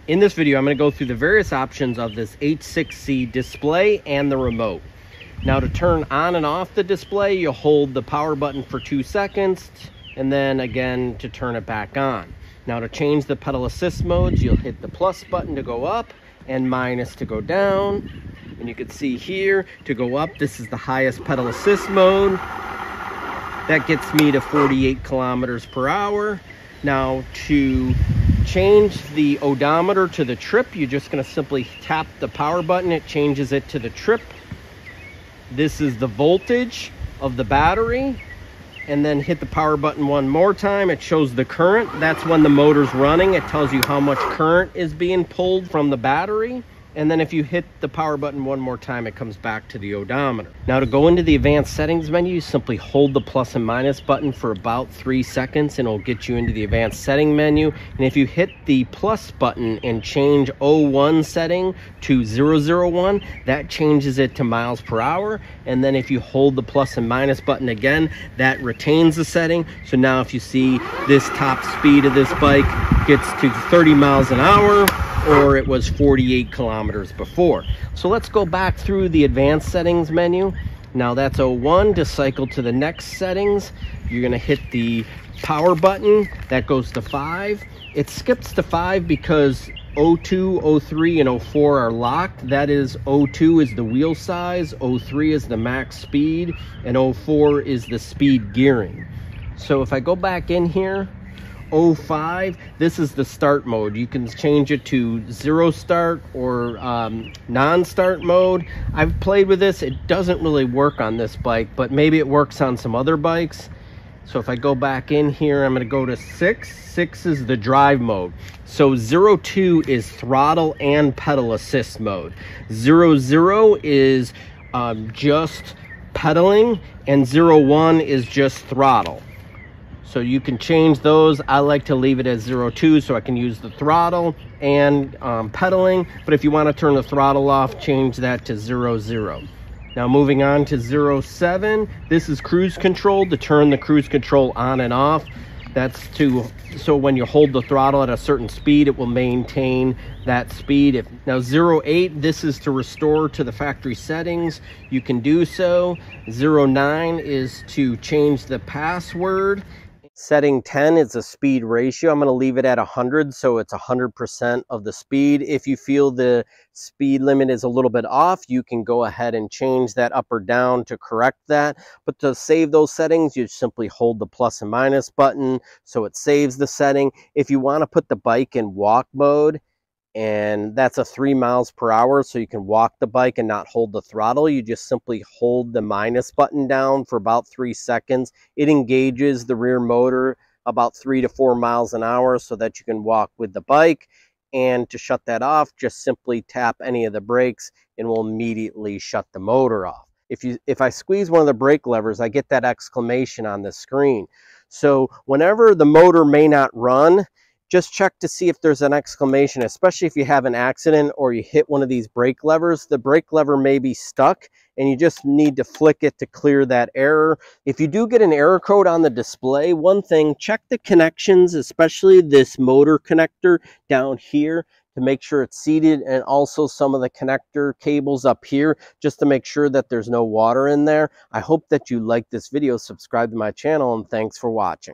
In this video, I'm going to go through the various options of this H6C display and the remote. Now, to turn on and off the display, you'll hold the power button for 2 seconds, and then again to turn it back on. Now, to change the pedal assist modes, you'll hit the plus button to go up and minus to go down. And you can see here, to go up, this is the highest pedal assist mode. That gets me to 48 kilometers per hour. Now, to change the odometer to the trip, you're just going to simply tap the power button. It changes it to the trip. This is the voltage of the battery. And then hit the power button one more time. It shows the current. That's when the motor's running. It tells you how much current is being pulled from the battery. And then if you hit the power button one more time, it comes back to the odometer. Now, to go into the advanced settings menu, simply hold the plus and minus button for about 3 seconds and it'll get you into the advanced setting menu. And if you hit the plus button and change 01 setting to 001, that changes it to miles per hour. And then if you hold the plus and minus button again, that retains the setting. So now if you see this top speed of this bike gets to 30 miles an hour, or it was 48 kilometers before. So let's go back through the advanced settings menu. Now that's 01. To cycle to the next settings, you're gonna hit the power button. That goes to 5. It skips to 5 because 02, 03, and 04 are locked. That is, 02 is the wheel size, 03 is the max speed, and 04 is the speed gearing. So if I go back in here, 05, this is the start mode. You can change it to 0 start or non-start mode. I've played with this. It doesn't really work on this bike, but maybe it works on some other bikes. So if I go back in here, I'm going to go to 6. 6 is the drive mode. So 02 is throttle and pedal assist mode. 00 is just pedaling, and 01 is just throttle. So you can change those. I like to leave it as 02 so I can use the throttle and pedaling. But if you want to turn the throttle off, change that to 00. Now moving on to 07, this is cruise control. To turn the cruise control on and off, that's so when you hold the throttle at a certain speed, it will maintain that speed. Now 08, this is to restore to the factory settings. You can do so. 09 is to change the password. Setting 10 is a speed ratio. I'm going to leave it at 100, so it's 100% of the speed. If you feel the speed limit is a little bit off, you can go ahead and change that up or down to correct that. But to save those settings, you simply hold the plus and minus button so it saves the setting. If you want to put the bike in walk mode, and that's a 3 miles per hour, so you can walk the bike and not hold the throttle, you just simply hold the minus button down for about 3 seconds. It engages the rear motor about 3 to 4 miles an hour so that you can walk with the bike. And to shut that off, just simply tap any of the brakes and will immediately shut the motor off. If I squeeze one of the brake levers, I get that exclamation on the screen. So whenever the motor may not run, just check to see if there's an exclamation, especially if you have an accident or you hit one of these brake levers. The brake lever may be stuck and you just need to flick it to clear that error. If you do get an error code on the display, one thing, check the connections, especially this motor connector down here, to make sure it's seated, and also some of the connector cables up here, just to make sure that there's no water in there. I hope that you like this video, subscribe to my channel, and thanks for watching.